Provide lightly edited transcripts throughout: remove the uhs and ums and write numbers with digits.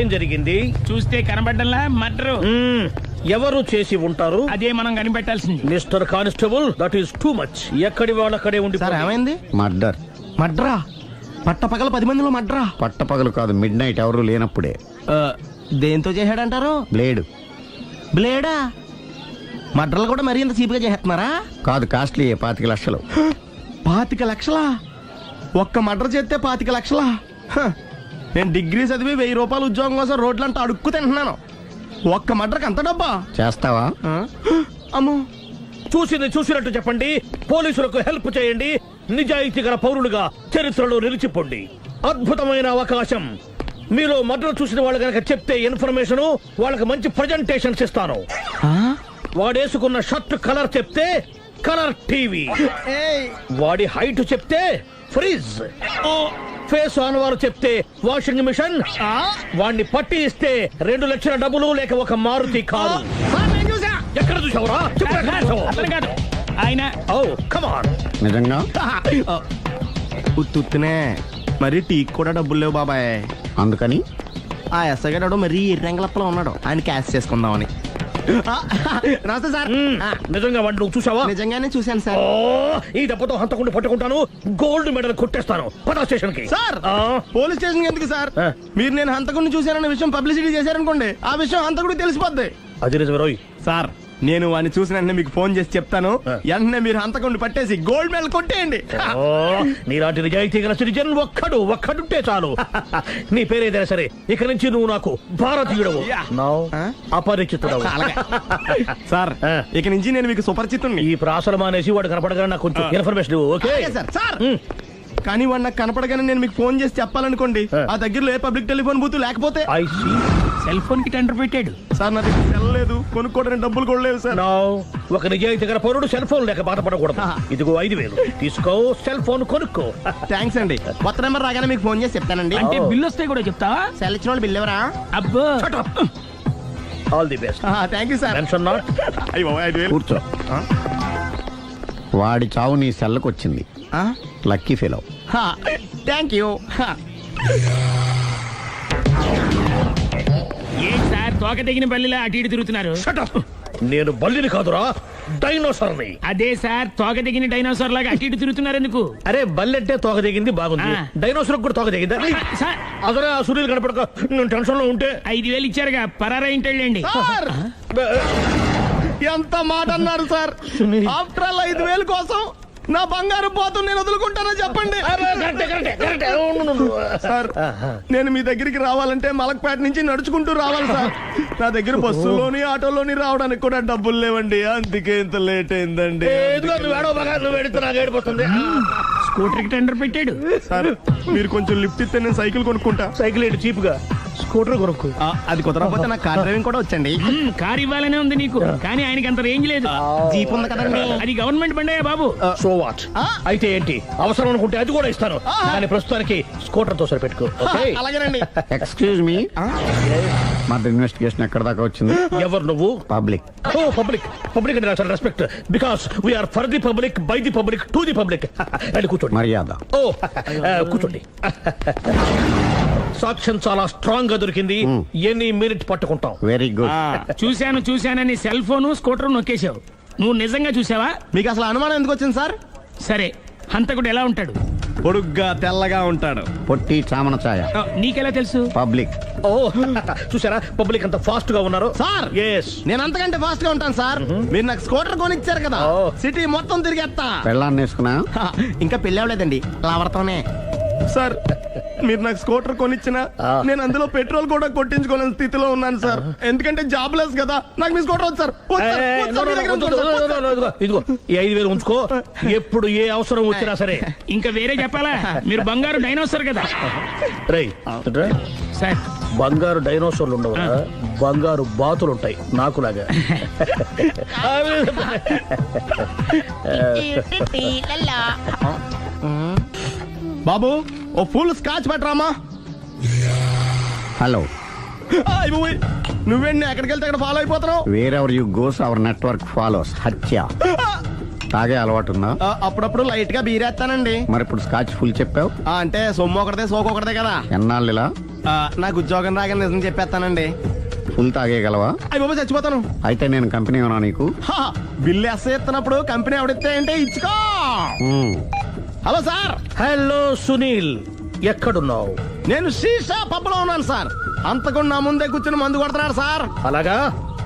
ఏం జరిగింది? చూస్తే కనబడ్డంలా మర్డరు. ఎవరు చేసి ఉంటారు? అదే మనం కనిపెట్టాల్సింది. Mister constable, that is too much. ఎక్కడి వాళ్ళక్కడే ఉండి. సార్ ఏమైంది? మర్డర్. మడ్రా? పట్టపగల 10 మందిలో మడ్రా? పట్టపగలు కాదు, మిడ్ నైట్ ఎవరు లేనప్పుడే. దేంతో చేశాడంటారు? బ్లేడ్. బ్లేడా? మడ్రలు కూడా మరీ ఇంత చీప్గా చేస్తున్నారా? కాదు, కాస్ట్లీ. 25 లక్షలు. 25 లక్షలా? ఒక్క మడ్ర చేస్తే 25 లక్షలా? నేను డిగ్రీ చదివి 1000 రూపాయలు ఉద్యోగం కోసం రోడ్లంతా అడుక్కు తింటున్నాను. ఒక్క మడ్రకు అంత డబ్బా? చేస్తావా? అమ్మో. చూసింది చూసినట్టు చెప్పండి. పోలీసులకు హెల్ప్ చేయండి. నిజాయితీ గల పౌరులుగా చరిత్రలో నిలిచిపోండి. అద్భుతమైన అవకాశం. మీలో మర్డర్ చూసిన వాళ్ళు కనుక చెప్తే ఇన్ఫర్మేషన్, వాళ్ళకి మంచి ప్రజెంటేషన్స్ ఇస్తాను. వాడేసుకున్న షర్ట్ కలర్ చెప్తే కలర్ టీవీ, వాడి హైట్ చెప్తే ఫ్రిజ్, ఫేస్ ఆన్ వారు చెప్తే వాషింగ్ మిషన్, వాడిని పట్టి ఇస్తే 2 లక్షల డబ్బులు లేక ఒక మారుతి కారు. ఎక్కడ చూసావురా? అతను కాదు ఆయన. Oh come on. నిజంగా? ఉత్తునే మరి టీకి కూడా డబ్బులు లేవు బాబాయ్. అందుకని ఆ ఎస్ఐ గారు మరీ ఎర్రంగలప్పలో ఉన్నాడు. ఆయన క్యాష్ చేసుకుందామని. నమస్తే సార్. నిజంగా వాడిని నువ్వు చూసావా? నిజంగానే చూశాను సార్. ఈ దెబ్బతో హంతకుండా పట్టుకుంటాను. గోల్డ్ మెడల్ కొట్టేస్తాను. పద స్టేషన్ కి. సార్, పోలీస్ స్టేషన్ ఎందుకు సార్? ఆ. మీరు నేను హంతకుడిని చూశానన్న విషయం పబ్లిసిటీ చేశారనుకోండి, ఆ విషయం హంతకుడికి తెలిసిపోద్ది. అది నిజమే రోయ్. సార్, నేను వాడిని చూసిన వెంటనే మీకు ఫోన్ చేసి చెప్తాను. వెంటనే మీరు హంతకుడిని పట్టేసి గోల్డ్ మెడల్ కొట్టేయండి. నీలాంటి నిజాయితీ గల సిటిజన్ ఒక్కడుంటే చాలు. నీ పేరేదైనా సరే, ఇక నుంచి నువ్వు నాకు భారతీయుడవు, అపరిచితుడవు. సార్, ఇక నుంచి నేను మీకు సుపరిచితుణ్ణి. ఈ ప్రాసలు మానేసి వాడు కనపడగా నాకు కొంచెం ఇన్ఫర్మేషన్. Okay sir. సార్, కానీ వాడు నాకు కనపడగానే నేను మీకు ఫోన్ చేసి చెప్పాలనుకోండి, ఆ దగ్గరలో ఏ పబ్లిక్ టెలిఫోన్ బూత్ లేకపోతే. I see. సెల్ ఫోన్ కి టెండర్ పెట్టాడు సార్. నా దగ్గర సెల్ లేదు, కొనుక్కోవడానికి డబ్బులు కూడా లేవు సార్. ఒక నిజాయితీ గల పౌరుడు సెల్ ఫోన్ లేక బాధపడకూడదు. ఇదిగో 5000 తీసుకో, సెల్ ఫోన్ కొనుక్కో. థ్యాంక్స్ అండి. కొత్త నెంబర్ రాగానే మీకు ఫోన్ చేసి చెప్తానండి. అంటే బిల్లు వస్తే కూడా చెప్తావా? సెల్ ఇచ్చిన వాళ్ళు బిల్ ఎవరా? అబ్బో. All the best. Thank you sir. Mention not. కూర్చో. వాడి చావు నీ సెల్లకు వచ్చింది. Lucky fellow. Thank you. ఏం సార్, తోక తెగిన బల్లిలా అటు ఇటు తిరుగుతున్నారు? నేను బల్లిని కాదురా, డైనోసార్ని. అదే సార్, తోక తెగిన డైనోసార్ లాగా అటు ఇటు తిరుగుతున్నారు ఎందుకు? అరే బల్లెట్టే తోక దిగింది బాగుంది, డైనోసార్ కూడా తోక దిగిందా? సార్, అదరే ఆ సూర్యులు కనపడక నేను టెన్షన్ లో ఉంటే 5000 ఇచ్చారుగా, పరారా ఇంటండి. ఎంత మాట అన్నారు సార్? ఆఫ్టర్ ఆల్ 5000 కోసం నా బంగారు పోతు నేను వదులుకుంటానో చెప్పండి సార్. నేను మీ దగ్గరికి రావాలంటే మలక్పేట నుంచి నడుచుకుంటూ రావాలి సార్. నా దగ్గర బస్సులోని ఆటోలోని రావడానికి కూడా డబ్బులు లేవండి. అందుకే ఇంత లేట్ అయిందండి. స్కూటర్ కి టెండర్ పెట్టాడు సార్. మీరు కొంచెం లిఫ్ట్ ఇస్తే నేను సైకిల్ కొనుక్కుంటా. సైకిల్ ఏంటి చీప్ గా, స్కూటర్ కొనుక్కు. అది కుదరకపోతే నాకు కార్ డ్రైవింగ్ కూడా వచ్చండి. కార్ ఇవ్వాలనే ఉంది నీకు, కానీ ఆయనకి అంత రేంజ్ లేదు. జీప్ ఉంది కదండి. అది గవర్నమెంట్ బండయా బాబు. So what? అయితే ఏంటి, అవసరం అనుకుంటే అది కూడా ఇస్తాను, కానీ ప్రస్తుతానికి స్కూటర్ తో సరిపెట్టుకో. అలాగేనండి. ఎక్స్క్యూజ్ మీ, మర్డర్ ఇన్వెస్టిగేషన్ ఎక్కడ దాకా వచ్చింది? ఎవరు నువ్వు? పబ్లిక్. ఓ పబ్లిక్. పబ్లిక్ అంటే చాలా respect, because we are for the public, by the public, to the public. అని కూర్చోండి. మర్యాద. ఓ కూర్చోండి. సాక్ష్యం చాలా స్ట్రాంగ్ గా దొరికింది. ఎన్ని మినిట్ పట్టుకుంటాం. Very good. చూశానని సెల్ ఫోన్ స్కూటర్ నొక్కేశావు. నువ్వు నిజంగా చూసావా? మీకు అసలు అనుమానం ఎందుకు వచ్చింది సార్? సరే, హంతకుడు ఎలా ఉంటాడు? పొడుగ్గా తెల్లగా ఉంటాడు. పొట్టి చామన ఛాయ. నీకెలా తెలుసు? పబ్లిక్. ఓ చూసారా పబ్లిక్ అంత ఫాస్ట్ గా ఉన్నారు సార్. ఎస్, నేను అంతకంటే ఫాస్ట్ గా ఉంటాను సార్. మీరు నాకు స్కూటర్ కొనిచ్చారు కదా, సిటీ మొత్తం తిరిగేస్తా. పెళ్ళాన్ని వేసుకున్నా? ఇంకా పెళ్ళి అవ్వలేదండి, లావర్తోనే. సార్, మీరు నాకు స్కూటర్ కొనిచ్చిన నేను అందులో పెట్రోల్ కూడా కొట్టించుకోలేని స్థితిలో ఉన్నాను సార్. ఎందుకంటే జాబ్ లెస్ కదా. నాకు మీ స్కూటర్ వద్దు సార్. ఇదిగో ఈ 5000 ఉంచుకో. ఎప్పుడు ఏ అవసరం వచ్చినా సరే. ఇంకా వేరే చెప్పాలా? మీరు బంగారు డైనోసార్ కదా. రై సార్, బంగారు డైనోసార్లు ఉండవు, బంగారు బాతులు ఉంటాయి నాకులాగా. బాబు, ఓ ఫుల్ స్కాచ్ పెట్టరామా. హలో. నువ్వేండి ఎక్కడికి వెళ్తే అక్కడ ఫాలో అయిపోతున్నావు? Wherever you goes our network follows. హత్య. తాగే అలవాటు ఉందా? అప్పుడప్పుడు లైట్ గా బీరేస్తానండి. మరి ఇప్పుడు స్కాచ్ ఫుల్ చెప్పావు అంటే సొమ్ము ఒకటిదే సోకు ఒకటిదే కదా. ఎన్నాళ్ళు ఇలా? నాకు ఉద్యోగం రాగానే నిజం చెప్పేస్తానండి. ఫుల్ తాగేయగలవా? అయ్యి బాబా చచ్చిపోతాను. అయితే నేను కంపెనీ ఉన్నా నీకు. హా, బిల్లు ఎస్ ఎత్తినప్పుడు కంపెనీ ఎవడితే అంటే ఇచ్చుకో. మ్మ్. హలో సార్, హలో సునీల్, ఎక్కడున్నావు? నేను శీషా పబ్లో ఉన్నాను సార్. అంతకుండా నా ముందే కూర్చుని మందు కొడుతున్నాడు సార్. అలాగా,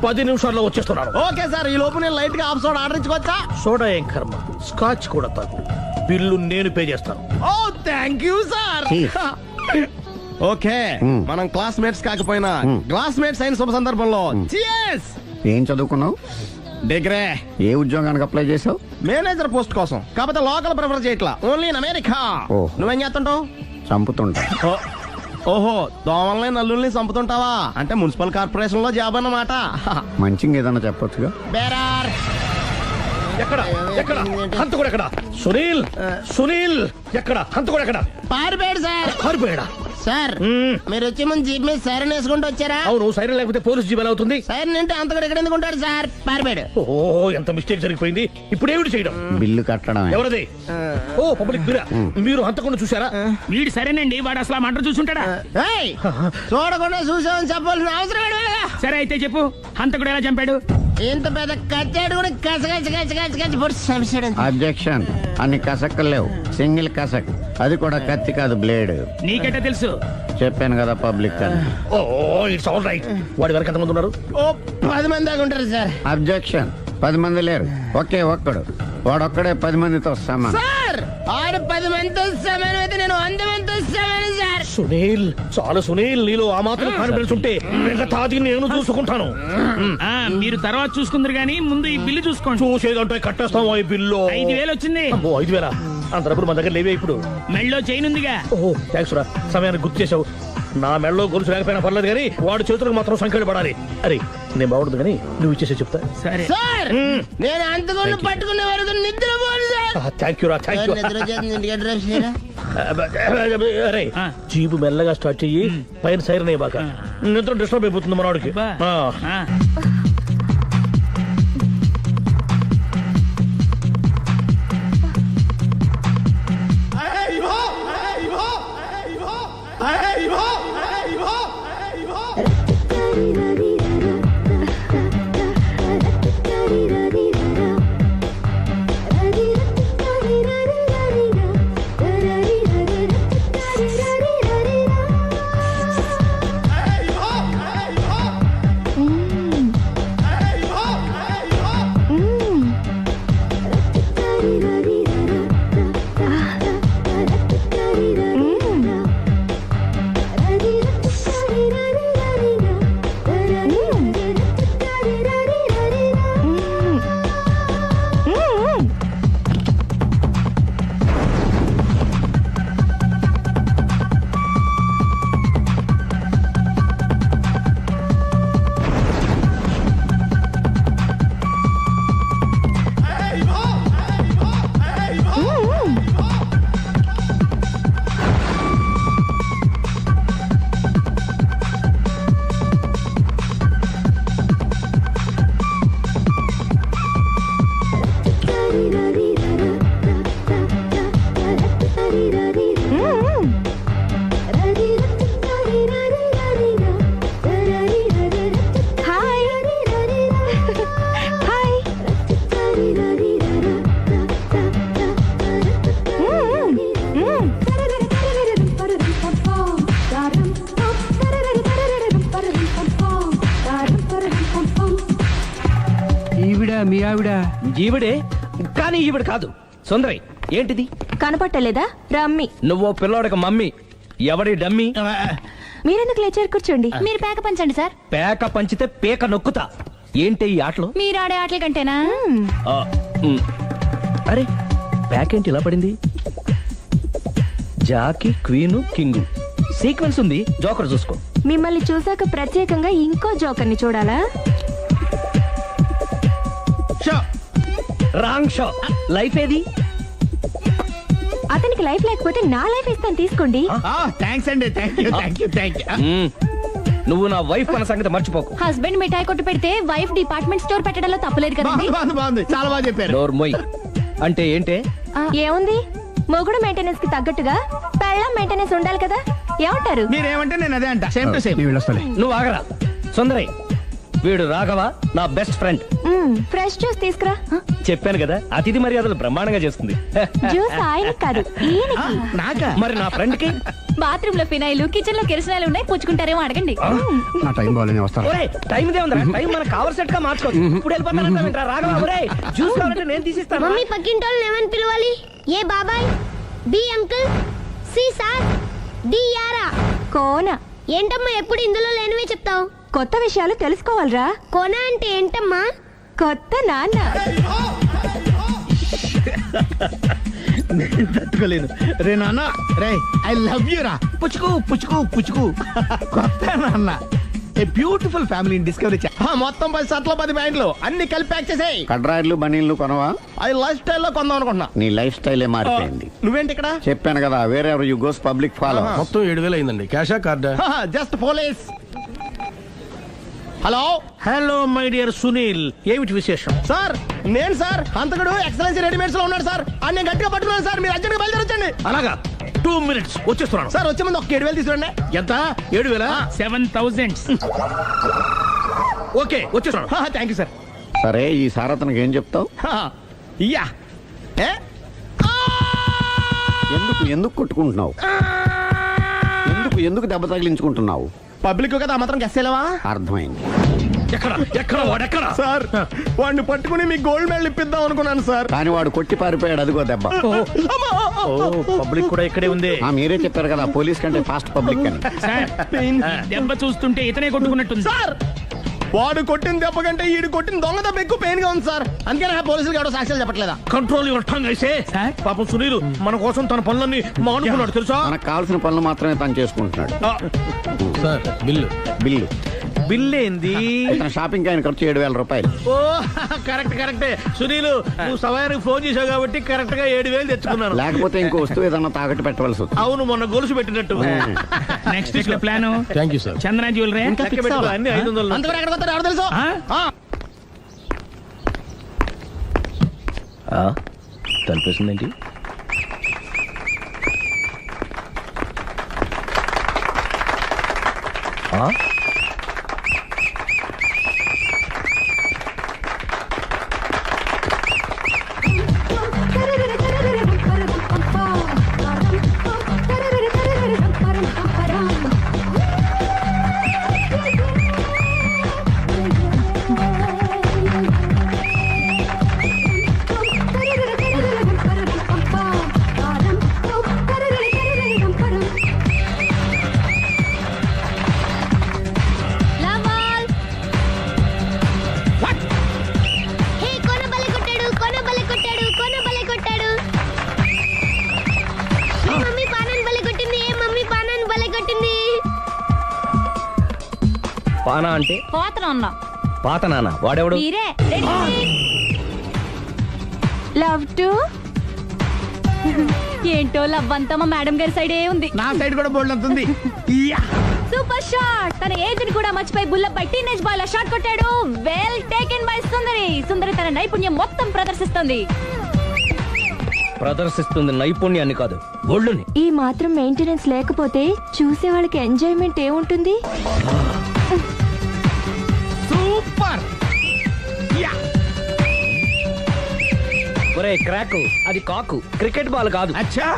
10 నిమిషాల్లో వచ్చేస్తున్నాను. ఓకే సార్, ఈ లోపు నేను లైట్ గా ఆఫ్ సోడా ఆర్డర్ ఇచ్చుకోవచ్చా? సోడా ఏం కర్మ, స్కాచ్ కూడా తాగు. బిల్లు నేను పే చేస్తాను. Oh thank you sir. Cheers. Okay, మనం క్లాస్మేట్స్ కాకపోయినా క్లాస్మేట్స్ అయిన శుభ సందర్భంలో cheers. ఏం చదువుకున్నావు? డిగ్రీ. ఏ ఉద్యోగానికి అప్లై చేసావు? మేనేజర్ పోస్ట్ కోసం, కాకపోతే లోకల్ ప్రిఫర్ చేయట్లా, ఓన్లీ ఇన్ అమెరికా. ఓహో. నువ్వేం చేస్తుంటావు? చంపుతుంటా. ఓహో, దోమల్ని నల్లుల్ని చంపుతుంటావా? అంటే మున్సిపల్ కార్పొరేషన్ లో జాబ్ అన్నమాట. మంచిగా ఏదన్నా చెప్పొచ్చుగా. బేరార్. ఎక్కడ ఎక్కడ హంతకుడు ఎక్కడ? సునీల్, సునీల్ ఎక్కడ? హంతకుడు ఎక్కడ? పారిపోయాడు సార్. పారిపోయాడా? సార్ మీరు వచ్చే ముందు జీప్ మీద సైరన్ వేసుకుంటూ వచ్చారా? అవును, సైరన్ లేకపోతే పోలీస్ జీవన్ అవుతుంది. సైరన్ అంటే అంతకుడు ఎక్కడ ఎందుకు ఉంటాడు సార్? పారిపోయాడు. ఓ, ఎంత మిస్టేక్ జరిగిపోయింది. ఇప్పుడు ఏమిటి చేయడం? బిల్లు కట్టడమే. ఎవరది? ఓ, పబ్లిక్ మీరా? మీరు హంతకుండా చూసారా? వీడు సరేనండి, వాడు అసలు ఆ మంట చూసుంటాడా? ఏయ్, చూడకుండా చూసామని చెప్పాల్సిన అవసరం ఏంటి వీళ్ళకి? సరే అయితే చెప్పు, హంతకుడు ఎలా చంపాడు? ఇంత పెద్ద కచ్చాడు కూడా కచ్చ పొడి సమస్య. అబ్జెక్షన్. అన్ని కసక్కులు లేవు, సింగిల్ కసక్. అది కూడా కత్తి కాదు, బ్లేడ్. నీకెట్టా తెలుసు? చెప్పాను కదా పబ్లిక్ అని. ఓ, ఇట్స్ ఆల్ రైట్. వాడి వరకు ఎంతమంది ఉన్నారు? ఓ 10 మంది దాకా ఉంటారు సార్. అబ్జెక్షన్. 10 మంది లేరు, ఒకే ఒక్కడు. వాడొక్కడే 10 మందితో సమానం. సార్ ఆడు 10 మందితో సమానం అయితే నేను 100 మందితో సమానం సార్. సునీల్, చాలు సునీల్, నీలో ఆ మాత్రం కాన్ఫిడెన్స్ ఉంటే మిగతాది నేను చూసుకుంటాను. ఆ, మీరు తర్వాత చూసుకుందరు గానీ ముందు ఈ బిల్లు చూసుకోండి. చూసేదంటే కట్టేస్తాం ఈ బిల్లు. 5,000 వచ్చింది. అమ్మో, 5,000? అంత డబ్బులు మన దగ్గర లేవే ఇప్పుడు. మెళ్ళో చైన్ ఉందిగా. ఓహో, థ్యాంక్స్ రా, సమయానికి గుర్తు చేసావు. నా మెడలో గొలుసు లేకపోయినా పర్లేదు కానీ వాడి చేతులకు మాత్రం సంఖ్యలు పడాలి. అరే, నేను బాగుండదు కానీ నువ్వు ఇచ్చేసే చెప్తా. సరే సార్ నేను అంతకుండా పట్టుకునే వరకు నిద్రపోను సార్. థ్యాంక్ యూ రా, థ్యాంక్ యూ. నిద్ర వచ్చేస్తుంది, ఇంటికి డ్రైవ్ చేయరా? అరే, ఆ. జీబు మెల్లగా స్టార్ట్ చెయ్యి, పైన సైరన్ అయ్యాక నిద్ర డిస్టర్బ్ అయిపోతుంది మనవాడికి. బా. ఆ. ఆ. మీ ఆవిడ ఈవిడే, కానీ ఈవిడ కాదు. సుందరి, ఏంటిది? కనపట్టలేదా? రమ్మి. నువ్వు పిల్లోడికి మమ్మీ. ఎవడి డమ్మీ? మీరెందుకు లేచారు? కూర్చోండి. మీరు పేక పంచండి సార్. పేక పంచితే పేక నొక్కుతా. ఏంటి ఈ ఆటలు? మీరు ఆడే ఆటల కంటేనా? ఆ, అరే, పేకేంటి ఇలా పడింది? జాకి, క్వీను, కింగు సీక్వెన్స్ ఉంది. జోకర్ చూసుకో. మిమ్మల్ని చూసాక ప్రత్యేకంగా ఇంకో జోకర్ని చూడాలా? Wrong show. లైఫ్ ఏది? అతనికి లైఫ్ లేకపోతే నా లైఫ్ ఇస్తాను, తీసుకోండి. థ్యాంక్స్ అండి. Thank you. నువ్వు నా వైఫ్ అన్న సంగతి మర్చిపోకు. హస్బెండ్ మిఠాయి కొట్టు పెడితే వైఫ్ డిపార్ట్మెంట్ స్టోర్ పెట్టడంలో తప్పలేదు కదండి. బాగుంది, చాలా బాగా చెప్పారు. డోర్ మొయ్. అంటే ఏంటే? ఏముంది, మొగుడు మెయింటెనెన్స్ కి తగ్గట్టుగా పెళ్ళాం మెయింటెనెన్స్ ఉండాలి కదా. ఏమంటారు? మీరేమంటే నేను అదే అంట సేమ్ టు సేమ్. నేను వెళ్ళొస్తాలే. నువ్వు ఆగరా సుందరి. వీడు రాఘవ, నా బెస్ట్ ఫ్రెండ్. ఫ్రెష్ జ్యూస్ తీసుకురా. చెప్పాను కదా, అతిథి మర్యాదలు బ్రహ్మాండంగా చేస్తుంది. జ్యూస్ ఆయన కాదు ఈయనకి. నాకా? మరి నా ఫ్రెండ్ కి బాత్రూమ్ లో ఫినాయిల్, కిచెన్ లో కిరసనాయిలు ఉన్నాయి, పుచ్చుకుంటారేమో అడగండి. నా టైం బాగాలేదు, వస్తాను. ఒరే టైం ఇదే ఉందిరా, టైం మనకు కవర్ సెట్ గా మార్చుకోవచ్చు. ఇప్పుడు వెళ్ళిపోతానంటా రాఘవ. ఒరే జ్యూస్ కావాలంటే నేను తీసిస్తాను. మమ్మీ పక్కింటోళ్ళని ఏమని పిలవాలి? ఏ బాబాయ్, B uncle, C sir, D యారా. కోన. ఏంటమ్మా ఎప్పుడు ఇందులో లేనివే చెప్తావు? కొత్త విషయాలు తెలుసుకోవాలరా. కోన అంటే ఏంటమ్మా? కొత్త నాన్న. తట్టుకోలేదు రే నాన్న. రే ఐ లవ్ యూ రా. పుచ్చుకు పుచ్చుకు పుచ్చుకు. కొత్త నాన్న. A beautiful family discovery. మొత్తం 10 షర్ట్లు 10 ప్యాంట్లు అన్ని కలిపి ప్యాక్ చేసేయ్. కడ్రాయిలు బనీళ్లు కొనవా? అది లైఫ్ స్టైల్లో కొందాం అనుకుంటున్నా. నీ లైఫ్ స్టైలే మారిపోయింది. నువ్వేంటి ఇక్కడ? చెప్పాను కదా, వేరే యు గోస్ పబ్లిక్ ఫాలో. మొత్తం 7,000 అయిందండి. క్యాషా కార్డా? Just police. Hello hello my dear Sunil, ఏమిటి విశేషం? సార్, నేను సార్ హంతకుడు ఎక్సలెన్సీ రెడీమేడ్స్ లో ఉన్నాడు సార్. అని నేను గట్టిగా పట్టుకున్నాను సార్. మీరు అర్జెంట్గా బయలుదేరొచ్చండి. అలాగా, 2 minutes వచ్చేస్తున్నాను. సార్ వచ్చే ముందు ఒక 7,000 తీసుకోండి. ఎంత? 7,000? 7,000. ఓకే వచ్చేస్తున్నాను. Thank you sir. సరే, ఈ సార్ అతనికి ఏం చెప్తావు? యా ఏ ఎందుకు కొట్టుకుంటున్నావు? ఎందుకు దెబ్బ తగిలించుకుంటున్నావు? పబ్లిక్ కదా మాత్రం గెస్సేలేవా? అర్థమైంది. ఎక్కడ వాడెక్కడ? సార్, వాడిని పట్టుకుని మీ గోల్డ్ మెడల్ ఇప్పిద్దాం అనుకున్నాను సార్. కానీ వాడు కొట్టి పారిపోయాడు, అదిగో దెబ్బ. పబ్లిక్ కూడా ఇక్కడే ఉంది. మీరే చెప్పారు కదా, పోలీస్ కంటే ఫాస్ట్ పబ్లిక్ అని. సార్, ఈ దెబ్బ చూస్తుంటే ఇతనే కొట్టుకున్నట్టుంది. సార్, వాడు కొట్టిన దెబ్బ కంటే ఈడు కొట్టిన దొంగ దెబ్బ ఎక్కువ పెయిన్ గా ఉంది సార్. అందుకే నా పోలీసులు ఎవడో సాక్ష్యాలు చెప్పట్లేదా? కంట్రోల్ యువర్ టంగ్ అయితే. సార్? పాపం సునీల్ మన కోసం తన పనులన్నీ మానుకున్నాడు తెలుసా? మనకు కావాల్సిన పనులు మాత్రమే తను చేసుకుంటున్నాడు. Sir bill. బిల్లు బిల్ ఏంది? ఇతను షాపింగ్ ఆయన ఖర్చు 7,000 రూపాయలు. ఓ కరెక్టే సునీల్, నువ్వు సమయానికి ఫోన్ చేసావు కాబట్టి కరెక్ట్ గా 7,000 తెచ్చుకున్నాను. లేకపోతే ఇంకో వస్తువు ఏదన్నా తాకట్టు పెట్టవలసి వస్తుంది. అవును, మొన్న గొలుసు పెట్టినట్టు. Next week plan thank you sir. Chandana jewellery. లెక్క పెట్టుకో, అన్ని 500. అంతవరకు ఎక్కడ పోతారు ఎవరు తెలుసు? తలిపేసిందేంటి? లవల్. హే, కోన బలే కొట్టాడు, కోన బలే కొట్టాడు, కోన బలే కొట్టాడు. ఏ మమ్మీ పానాన్ని బలే కొట్టింది, ఏ మమ్మీ పానాన్ని బలే కొట్టింది. పానా అంటే పోతనన్నా. పాత నాన్న. వాడెవడు? మీరే. Love to. ఏంటో లవ్ అంతా మా మేడం గారి సైడే ఉంది. నా సైడ్ కూడా బోల్డ్ అంతుంది. Super shot. తన ఏజ్ ని కూడా మర్చిపోయి బుల్లపై టీనేజ్ బాయ్ లా షాట్ కొట్టాడు. Well taken by Sundari. Sundari తన నైపుణ్యం మొత్తం ప్రదర్శిస్తుంది. ప్రదర్శిస్తుంది నైపుణ్యాన్ని కాదు, ఒళ్ళుని. ఈ మాత్రం మెయింటెనెన్స్ లేకపోతే చూసే వాళ్ళకి ఎంజాయ్మెంట్ ఏముంటుంది? సూపర్. ఒరే క్రాకు, అది కాకు, క్రికెట్ బాల్ కాదు. అచ్చా,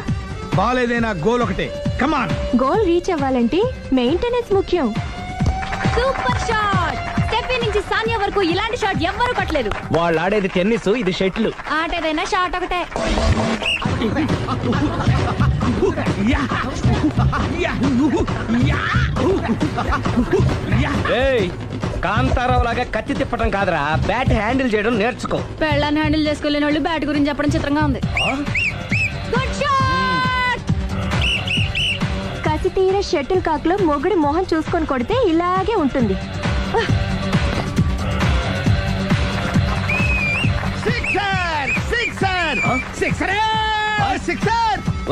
బాల్ ఏదైనా గోల్ ఒకటే. కమాన్. గోల్ రీచ్ అవ్వాలంటే మెయింటెనెన్స్ ముఖ్యం. Super shot. స్టెఫీ నుంచి సానియా వరకు ఇలాంటి షాట్ ఎవ్వరూ కొట్టలేదు. వాళ్ళు ఆడేది టెన్నిస్, ఇది షటిల్. ఆట ఏదైనా షాట్ ఒకటే. ఏయ్, కాంతారావు లాగా కత్తి తిప్పటం కాదురా, బ్యాట్ హ్యాండిల్ చేయడం నేర్చుకో. పెళ్ళాన్ని హ్యాండిల్ చేసుకోలేని వాళ్ళు బ్యాట్ గురించి చెప్పడం చిత్రంగా ఉంది. Good shot. కసి తీర షటిల్ కాక్ లో మొగుడి మొహం చూసుకొని కొడితే ఇలాగే ఉంటుంది.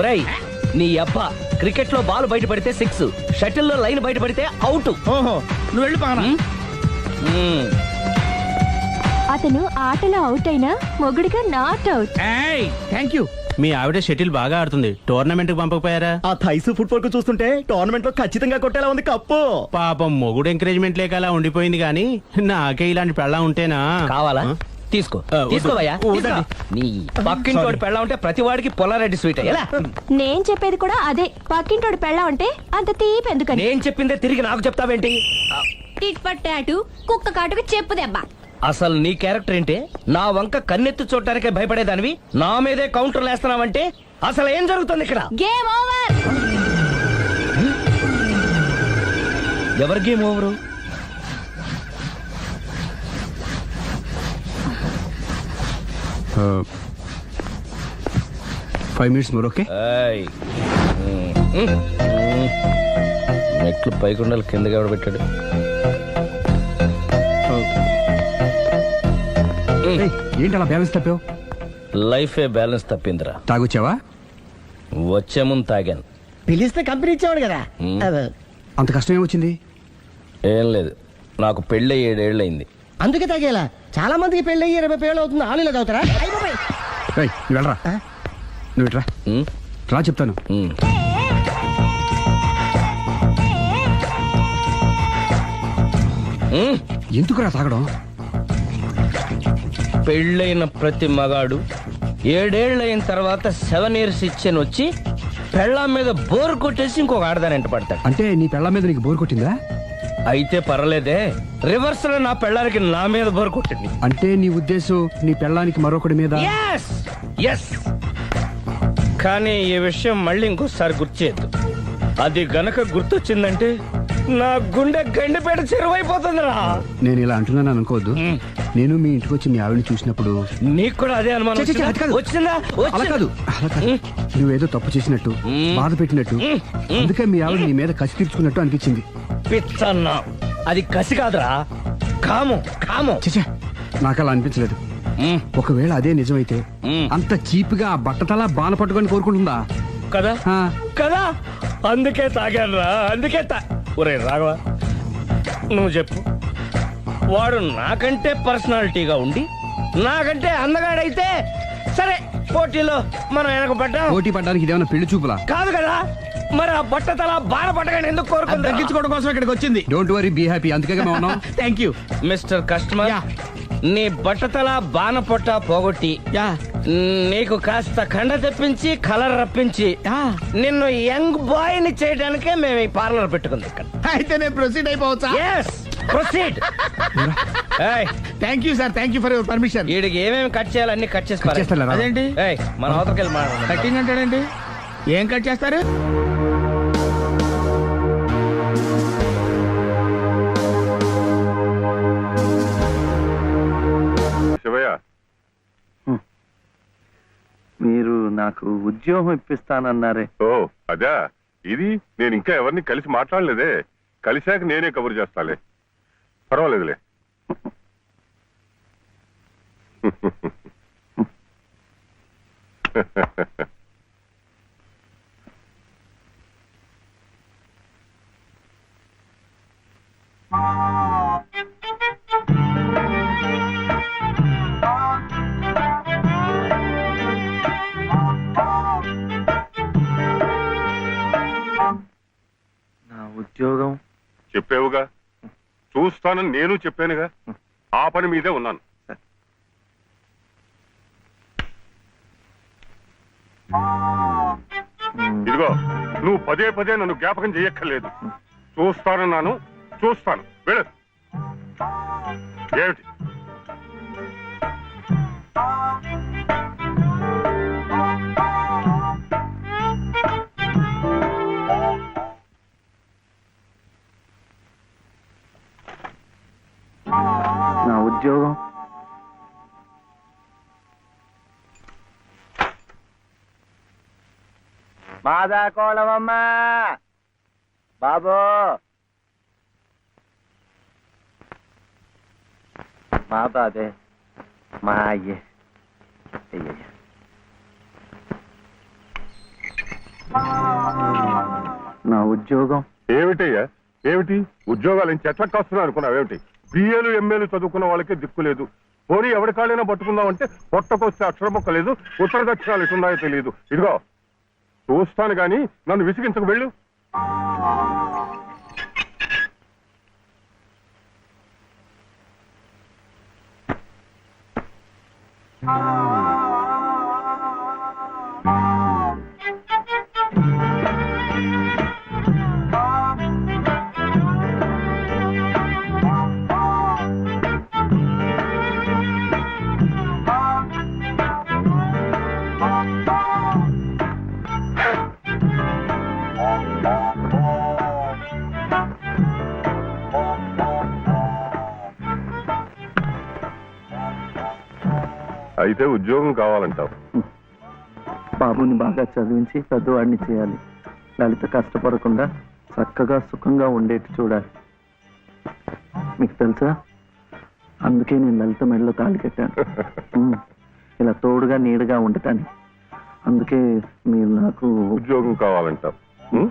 ఒరేయ్, నీ అబ్బా, క్రికెట్ లో బాల్ బయట పడితే 6, షటిల్ లో లైన్ బయట పడితే అవుట్. ఓహో, నువ్వు వెళ్ళి పానా. అతను ఆటలో అవుట్ అయినా మొగుడిగా నాట్ అవుట్. Thank you. మీ ఆవిడ షటిల్ బాగా ఆడుతుంది, టోర్నమెంట్ కి పంపకపోయారా? ఆ థైసు ఫుట్బాల్ కు చూస్తుంటే టోర్నమెంట్ లో ఖచ్చితంగా కొట్టేలా ఉంది కప్పు. పాపం మొగుడు ఎంకరేజ్మెంట్ లేక అలా ఉండిపోయింది కానీ నాకే ఇలాంటి పెళ్ళం ఉంటేనా. కావాలా? తీసుకో తీసుకోవయ్యా. నీ పక్కింటోడి పెళ్ళ ఉంటే ప్రతి వాడికి పొలారెడ్డి స్వీట్ ఎలా? నేను చెప్పేది కూడా అదే. పక్కింటోడు పెళ్ళా ఉంటే అంత తీపి ఎందుకని? నేను చెప్పిందే తిరిగి నాకు చెప్తావేంటి? టిట్ పట్ టాటు, కుక్క కాటుకు చెప్పు దెబ్బ. అసలు నీ క్యారెక్టర్ ఏంటి? నా వంక కన్నెత్తి చూడటానికే భయపడేదానివి నా మీదే కౌంటర్లు వేస్తున్నావంటే అసలు ఏం జరుగుతుంది ఇక్కడ? Game over. ఎవరి game over? Uh, 5 minutes more, okay? మెట్లు పైకుండలు కిందకి ఎవడ పెట్టాడు? ఏంటి అలా బ్యాలెన్స్ తప్పావు? లైఫే బ్యాలెన్స్ తప్పిందిరా. తాగొచ్చావా? వచ్చే ముందు తాగాను. పిలిస్తే కంపెనీ ఇచ్చేవాడు కదా. అంత కష్టం ఏమొచ్చింది? ఏం లేదు, నాకు పెళ్ళి 7 ఏళ్ళు అయింది. అందుకే తాగేలా. చాలా మందికి పెళ్ళి 20 ఏళ్ళు అవుతుంది. ఆలు ఇలా తాగుతారా? రేయ్, నువ్వు వెళ్ళరా. నువ్వు ఇట్రా రా చెప్తాను. ఎందుకురా తాగడం? పెళ్ళైన ప్రతి మగాడు 7 ఏళ్ళు అయిన తర్వాత 7 years ఇచ్చాను వచ్చి పెళ్ళాం మీద బోర్ కొట్టేసి ఇంకొక ఆడదాని ఎంట పడతాడు. అంటే నీ పెళ్ళ మీద నీకు బోర్ కొట్టిందా? అయితే పర్లేదే, రివర్స్ లో నా పెళ్ళానికి నా మీద బోర్ కొట్టింది. అంటే నీ ఉద్దేశం నీ పెళ్ళానికి మరొకటి మీద? ఎస్. కానీ ఈ విషయం మళ్ళీ ఇంకోసారి గుర్తు చేయద్దు. అది గనక గుర్తొచ్చిందంటే నా గుండె గండిపేట చెరువైపోతుందిరా. నేను ఇలా అంటున్నాను అనుకోవద్దు. నేను మీ ఇంటికి వచ్చి మీ ఆవిడని చూసినప్పుడు నీకు కూడా అదే అనుమానం ఛీ, ఛీ, అది కాదు. వచ్చిందా? అలా కాదు. నువ్వేదో తప్పు చేసినట్టు, బాధ పెట్టినట్టు, అందుకే మీ ఆవిడ నీ మీద కసి తీర్చుకున్నట్టు అనిపించింది. పిచ్చన్నా, అది కసి కాదురా, కామం. చచ్చా, నాకు అలా అనిపించలేదు. ఒకవేళ అదే నిజమైతే అంత చీప్ గా బట్టతలా బాన పట్టుకొని కోరుకుంటుందా? కదా ఆ. కదా, అందుకే తాగాను రా, అందుకే ఒరే రాఘవ, నువ్వు చెప్పు, వాడు నాకంటే పర్సనాలిటీగా ఉండి నాకంటే అందగాడైతే సరే, పోటీలో మనం వెనకబడ్డాం. పోటీ పడ్డానికి ఇదేమన్నా పెళ్లి చూపులా? కాదు కదా, మరి ఆ బట్టతల బాన పట్టగానే ఎందుకు కోరుకుంది? తగ్గించుకోవడం కోసం ఇక్కడికి వచ్చింది. Don't worry, be happy. అందుకే మేము ఉన్నాం. Thank you. మిస్టర్ కస్టమర్, నీ బట్టతల బాన పొట్ట పోగొట్టి నీకు కాస్త కండ తెప్పించి కలర్ రప్పించి నిన్ను యంగ్ బాయ్ ని చేయడానికే మేము ఈ పార్లర్ పెట్టుకుంది ఇక్కడ. అయితే నేను ప్రొసీడ్ అయిపోవచ్చా? Yes, proceed. Thank you sir, thank you for your permission. వీడికి ఏమేమి కట్ చేయాలి అన్ని కట్ చేసి పారేయ్. చేస్తారా? అదేంటి ఏయ్, మన అవతలకి వెళ్ళి మాట్లాడదాం. కటింగ్ అంటాడండి? ఏం కట్ చేస్తారు? శివయ్య, మీరు నాకు ఉద్యోగం ఇప్పిస్తానన్నారే. ఓ అదా, ఇది నేను ఇంకా ఎవరిని కలిసి మాట్లాడలేదే. కలిశాక నేనే కబురు చేస్తాలే, పర్వాలేదులే. నా ఉద్యోగం చెప్పావుగా, చూస్తానని నేను చెప్పానుగా, ఆ పని మీదే ఉన్నాను. ఇదిగో, నువ్వు పదే పదే నన్ను జ్ఞాపకం చేయక్కర్లేదు. చూస్తానన్నాను, చూస్తాను. వెళ్ళు. ఏమిటి? నా ఉద్యోగం మాదా కోళమమ్మ బాబు, మా బాబే, మా అయ్యే. నా ఉద్యోగం ఏమిటయ్యా, ఏమిటి ఉద్యోగాలు చెట్లకు వస్తున్నా అనుకున్నావు? ఏమిటి? బిఏలు ఎంఏలు చదువుకున్న వాళ్ళకే దిక్కు లేదు, పోనీ ఎవరి కాళ్ళైనా పట్టుకుందామంటే పొట్టకొస్తే అక్షరం మొక్క లేదు, ఉత్తర దక్షిణాలు ఎటున్నాయో తెలియదు. ఇదిగో చూస్తాను గాని నన్ను విసిగించకు, వెళ్ళు. అయితే ఉద్యోగం కావాలంటావు. బాబుని బాగా చదివించి పెద్దవాడిని చేయాలి. లలిత కష్టపడకుండా చక్కగా సుఖంగా ఉండేట్టు చూడాలి. మీకు తెలుసా, అందుకే నేను లలిత మెడలో తాళి కట్టాను. ఇలా తోడుగా నీడగా ఉండటాన్ని. అందుకే మీరు నాకు ఉద్యోగం కావాలంటావు. ఉం?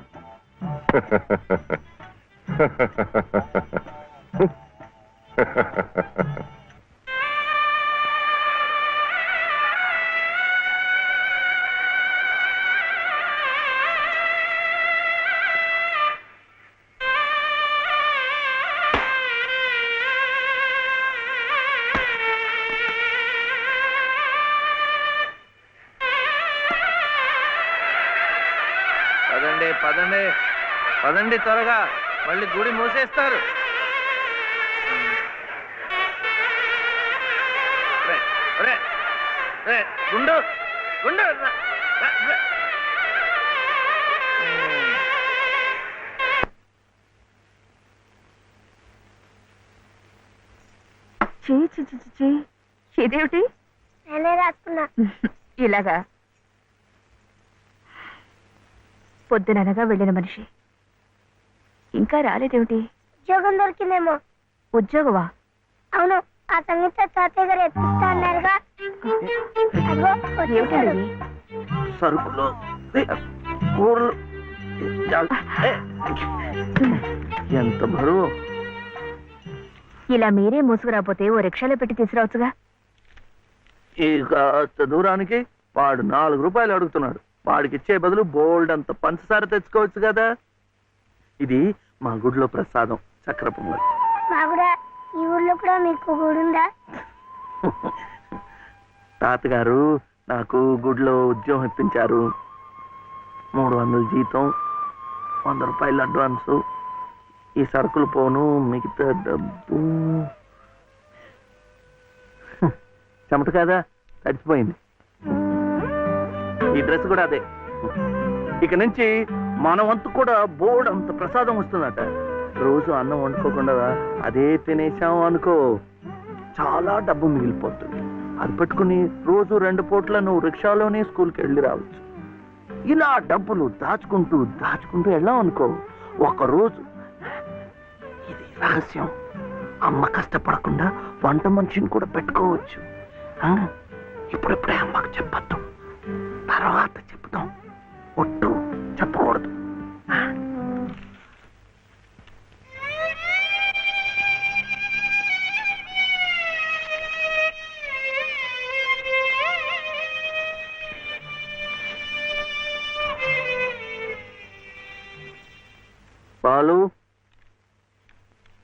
పదండి పదండి పదండి, త్వరగా, మళ్ళీ గుడి మూసేస్తారు. గుండు గుండు ఇదేమిటి? నేనే రాసుకున్నా. ఇలాగా పొద్దుననగా వెళ్ళిన మనిషి ఇంకా రాలేదేమిటి? ఉద్యోగం దొరికిందేమో. ఉద్యోగమా? అవును, ఆ సంగీత తాతయ్య గారు ఎత్తిస్తా అన్నారుగా. అదిగో వచ్చేసాడు. ఏమిటండి? సరుకులు, కూరలు, ఎంత బరువు. ఇలా మీరే మోసుకురాపోతే ఓ రిక్షాలో పెట్టి తీసుకురావచ్చుగా. ఈ కాస్త దూరానికి వాడు 4 రూపాయలు అడుగుతున్నాడు. వాడికి ఇచ్చే బదులు బోల్డ్ అంత పంచదార తెచ్చుకోవచ్చు కదా. ఇది మా గుడిలో ప్రసాదం, చక్కెర పొంగల్. మా కూడా ఈ ఊర్లో కూడా మీకు గుడి ఉందా? తాతగారు నాకు గుడిలో ఉద్యోగం ఇప్పించారు. 300 జీతం, 100 రూపాయలు అడ్వాన్సు. ఈ సరుకులు పోను, మిగతా డబ్బు చెమట కదా, తడిచిపోయింది. ఈ డ్రెస్ కూడా అదే. ఇక నుంచి మన వంతు కూడా బోర్డు అంత ప్రసాదం వస్తుందట. రోజు అన్నం వండుకోకుండా అదే తినేసాం అనుకో, చాలా డబ్బు మిగిలిపోతుంది. అది పెట్టుకుని రోజు 2 పూట్ల నువ్వు రిక్షాలోనే స్కూల్కి వెళ్ళి రావచ్చు. ఇలా డబ్బులు దాచుకుంటూ దాచుకుంటూ వెళ్ళాం అనుకో, ఒకరోజు, ఇది రహస్యం, అమ్మ కష్టపడకుండా వంట మనిషిని కూడా పెట్టుకోవచ్చు. ఇప్పుడిప్పుడే అమ్మకు చెప్పద్దు, తర్వాత చెప్తాం. ఒట్టు చెప్పకూడదు.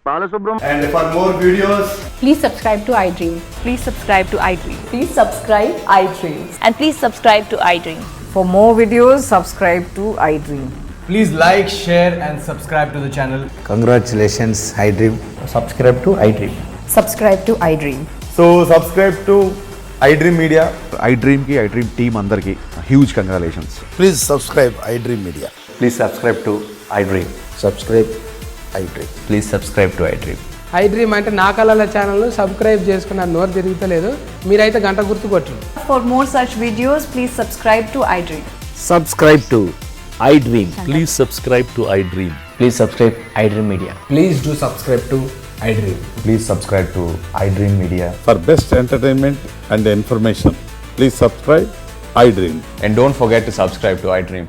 Balasubrahmanyam. And for more videos, please subscribe to iDream. Please subscribe to iDream. Please subscribe iDream. And please subscribe to iDream. For more videos, subscribe to iDream. please like, share and subscribe to the channel. Congratulations, iDream. Subscribe to iDream. Subscribe to iDream. So subscribe to iDream Media. iDream ki iDream team andarki huge congratulations. Please subscribe iDream Media. Please subscribe to iDream. Subscribe iDream. Please subscribe to iDream. iDream అంటే నా కళల ఛానల్ను subscribe చేసుకున్న నోరు తిరుగుతలేదు. మీరైతే గంట గుర్తు కొట్టండి. For more such videos, please subscribe to iDream. Subscribe to iDream. Please subscribe to iDream. Please subscribe iDream Media. Please do subscribe to iDream. Please subscribe to iDream Media. For best entertainment and information, please subscribe iDream. And don't forget to subscribe to iDream.